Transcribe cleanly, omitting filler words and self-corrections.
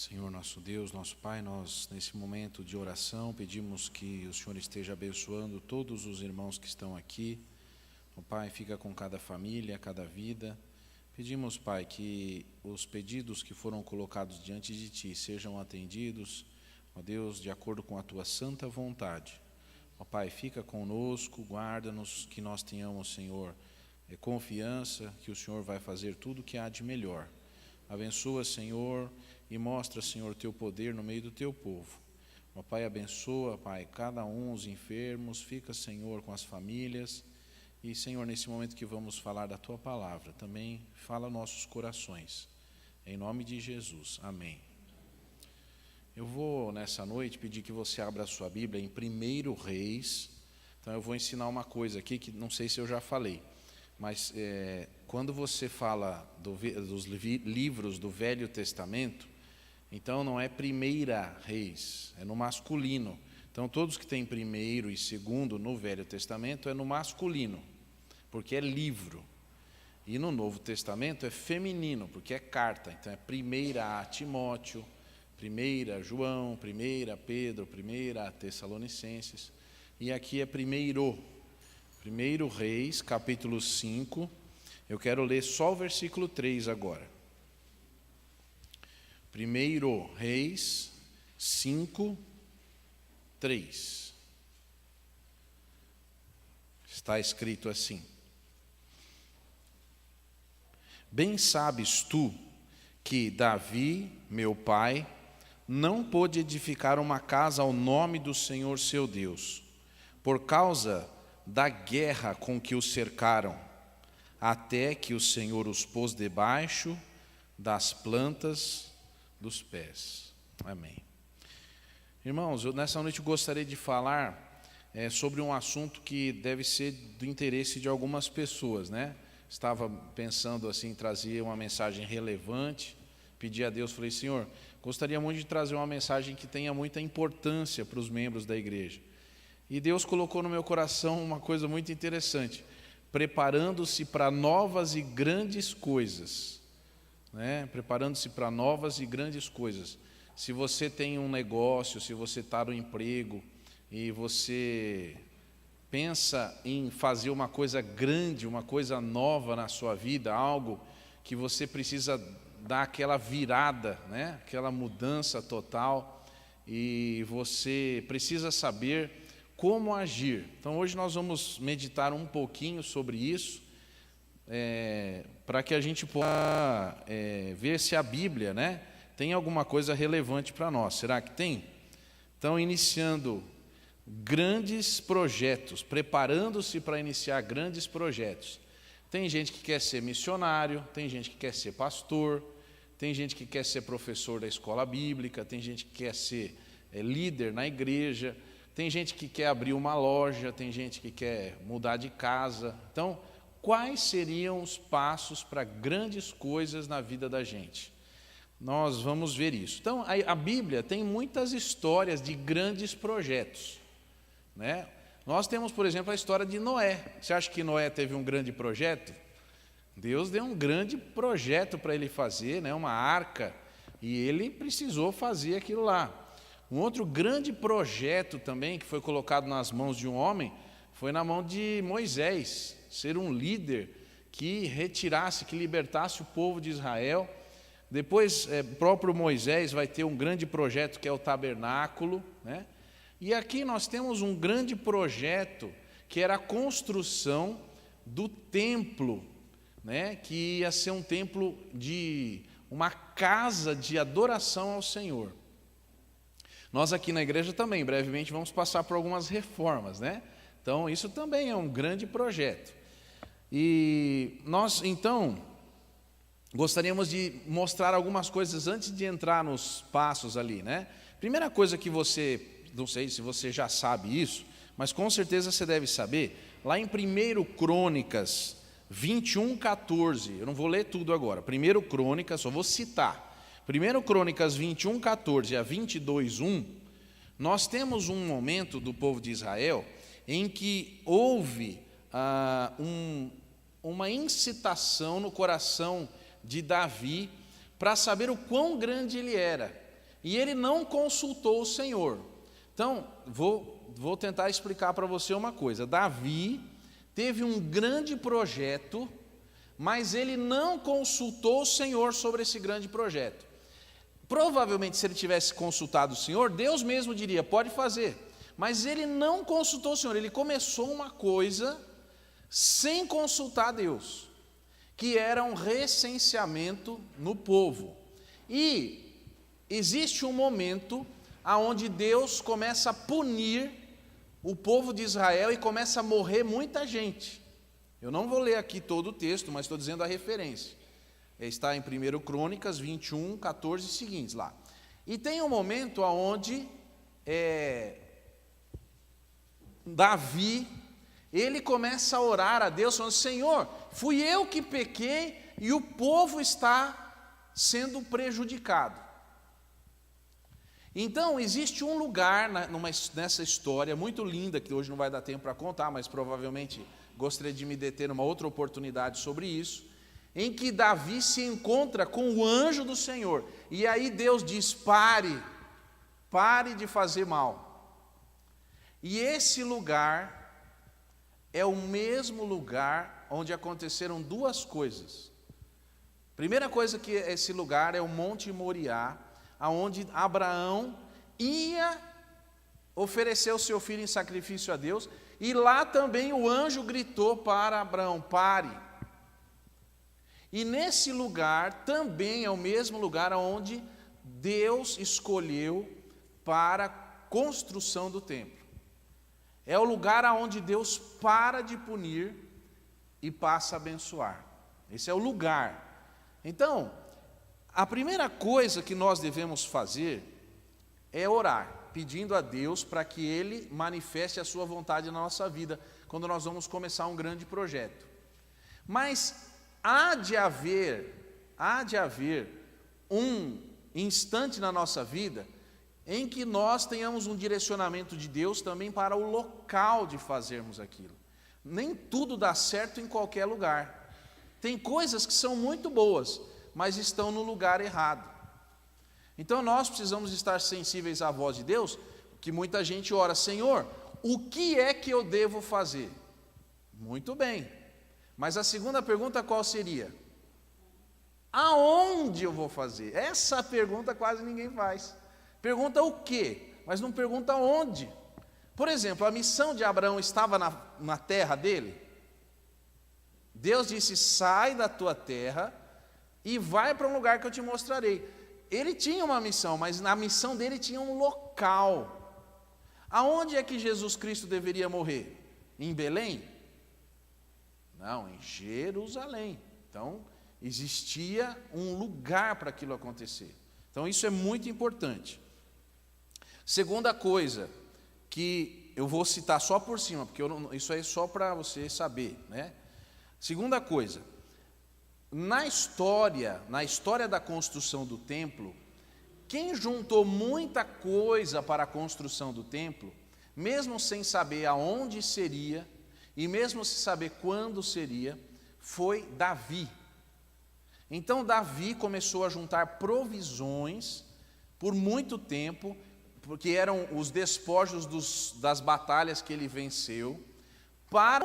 Senhor nosso Deus, nosso Pai, nós nesse momento de oração pedimos que o Senhor esteja abençoando todos os irmãos que estão aqui. O Pai, fica com cada família, cada vida. Pedimos, Pai, que os pedidos que foram colocados diante de Ti sejam atendidos, ó Deus, de acordo com a Tua santa vontade. Ó Pai, fica conosco, guarda-nos, que nós tenhamos, Senhor, confiança que o Senhor vai fazer tudo o que há de melhor. Abençoa, Senhor, e mostra, Senhor, Teu poder no meio do Teu povo. Ó Pai, abençoa, Pai, cada um, os enfermos, fica, Senhor, com as famílias. E, Senhor, nesse momento que vamos falar da Tua palavra, também fala nossos corações. Em nome de Jesus. Amém. Eu vou, nessa noite, pedir que você abra a sua Bíblia em 1 Reis. Então, eu vou ensinar uma coisa aqui que não sei se eu já falei. Mas quando você fala dos livros do Velho Testamento, então não é 1 Reis, é no masculino. Então todos que têm primeiro e segundo no Velho Testamento é no masculino, porque é livro. E no Novo Testamento é feminino, porque é carta. Então é 1 Timóteo, 1 João, 1 Pedro, 1 Tessalonicenses. E aqui é 1 Reis, capítulo 5, eu quero ler só o versículo 3 agora. 1 Reis 5, 3. Está escrito assim: Bem sabes tu que Davi, meu pai, não pôde edificar uma casa ao nome do Senhor seu Deus, por causa da guerra com que os cercaram, até que o Senhor os pôs debaixo das plantas dos pés. Amém. Irmãos, nessa noite eu gostaria de falar sobre um assunto que deve ser do interesse de algumas pessoas, né? Estava pensando assim em trazer uma mensagem relevante, pedi a Deus, falei, Senhor, gostaria muito de trazer uma mensagem que tenha muita importância para os membros da igreja. E Deus colocou no meu coração uma coisa muito interessante, preparando-se para novas e grandes coisas, né? Preparando-se para novas e grandes coisas. Se você tem um negócio, se você está no emprego e você pensa em fazer uma coisa grande, uma coisa nova na sua vida, algo que você precisa dar aquela virada, né? Aquela mudança total, e você precisa saber como agir. Então hoje nós vamos meditar um pouquinho sobre isso, para que a gente possa ver se a Bíblia, né, tem alguma coisa relevante para nós. Será que tem? Então, iniciando grandes projetos, preparando-se para iniciar grandes projetos. Tem gente que quer ser missionário, tem gente que quer ser pastor, tem gente que quer ser professor da escola bíblica, tem gente que quer ser líder na igreja, tem gente que quer abrir uma loja, tem gente que quer mudar de casa. Então, quais seriam os passos para grandes coisas na vida da gente? Nós vamos ver isso. Então, a Bíblia tem muitas histórias de grandes projetos, né? Nós temos, por exemplo, a história de Noé. Você acha que Noé teve um grande projeto? Deus deu um grande projeto para ele fazer, né? Uma arca, e ele precisou fazer aquilo lá. Um outro grande projeto também que foi colocado nas mãos de um homem foi na mão de Moisés, ser um líder que retirasse, que libertasse o povo de Israel. Depois, o próprio Moisés vai ter um grande projeto que é o tabernáculo, né? E aqui nós temos um grande projeto que era a construção do templo, né? Que ia ser um templo de uma casa de adoração ao Senhor. Nós aqui na igreja também, brevemente, vamos passar por algumas reformas, né? Então, isso também é um grande projeto. E nós, então, gostaríamos de mostrar algumas coisas antes de entrar nos passos ali, né? Primeira coisa que você, não sei se você já sabe isso, mas com certeza você deve saber, lá em 1 Crônicas 21, 14, eu não vou ler tudo agora, 1 Crônicas, só vou citar. 1 Crônicas 21, 14 a 22, 1, nós temos um momento do povo de Israel em que houve uma incitação no coração de Davi para saber o quão grande ele era. e ele não consultou o Senhor. Então, vou tentar explicar para você uma coisa. Davi teve um grande projeto, mas ele não consultou o Senhor sobre esse grande projeto. Provavelmente, se ele tivesse consultado o Senhor, Deus mesmo diria, pode fazer. Mas ele não consultou o Senhor, ele começou uma coisa sem consultar Deus, que era um recenseamento no povo. E existe um momento onde Deus começa a punir o povo de Israel e começa a morrer muita gente. Eu não vou ler aqui todo o texto, mas estou dizendo a referência. Está em 1 Crônicas 21, 14 e seguintes lá. E tem um momento onde Davi, ele começa a orar a Deus, falando, Senhor, fui eu que pequei e o povo está sendo prejudicado. Então, existe um lugar nessa história muito linda, que hoje não vai dar tempo para contar, mas provavelmente gostaria de me deter numa outra oportunidade sobre isso, em que Davi se encontra com o anjo do Senhor, e aí Deus diz, pare de fazer mal. E esse lugar é o mesmo lugar onde aconteceram duas coisas. Primeira coisa que esse lugar é o Monte Moriá, aonde Abraão ia oferecer o seu filho em sacrifício a Deus, e lá também o anjo gritou para Abraão, pare. E nesse lugar também é o mesmo lugar onde Deus escolheu para a construção do templo. É o lugar onde Deus para de punir e passa a abençoar. Esse é o lugar. Então, a primeira coisa que nós devemos fazer é orar, pedindo a Deus para que Ele manifeste a sua vontade na nossa vida, quando nós vamos começar um grande projeto. Mas há de haver um instante na nossa vida em que nós tenhamos um direcionamento de Deus também para o local de fazermos aquilo. Nem tudo dá certo em qualquer lugar. Tem coisas que são muito boas, mas estão no lugar errado. Então nós precisamos estar sensíveis à voz de Deus, que muita gente ora, Senhor, o que é que eu devo fazer? Muito bem. Mas a segunda pergunta qual seria? Aonde eu vou fazer? Essa pergunta quase ninguém faz. Pergunta o quê, mas não pergunta onde. Por exemplo, a missão de Abraão estava na terra dele? Deus disse, sai da tua terra e vai para um lugar que eu te mostrarei. Ele tinha uma missão, mas na missão dele tinha um local. Aonde é que Jesus Cristo deveria morrer? Em Belém? Não, em Jerusalém. Então, existia um lugar para aquilo acontecer. Então, isso é muito importante. Segunda coisa, que eu vou citar só por cima, porque isso é só para você saber, né? Segunda coisa, na história da construção do templo, quem juntou muita coisa para a construção do templo, mesmo sem saber aonde seria, e mesmo sem saber quando seria, foi Davi. Então Davi começou a juntar provisões por muito tempo, porque eram os despojos das batalhas que ele venceu, para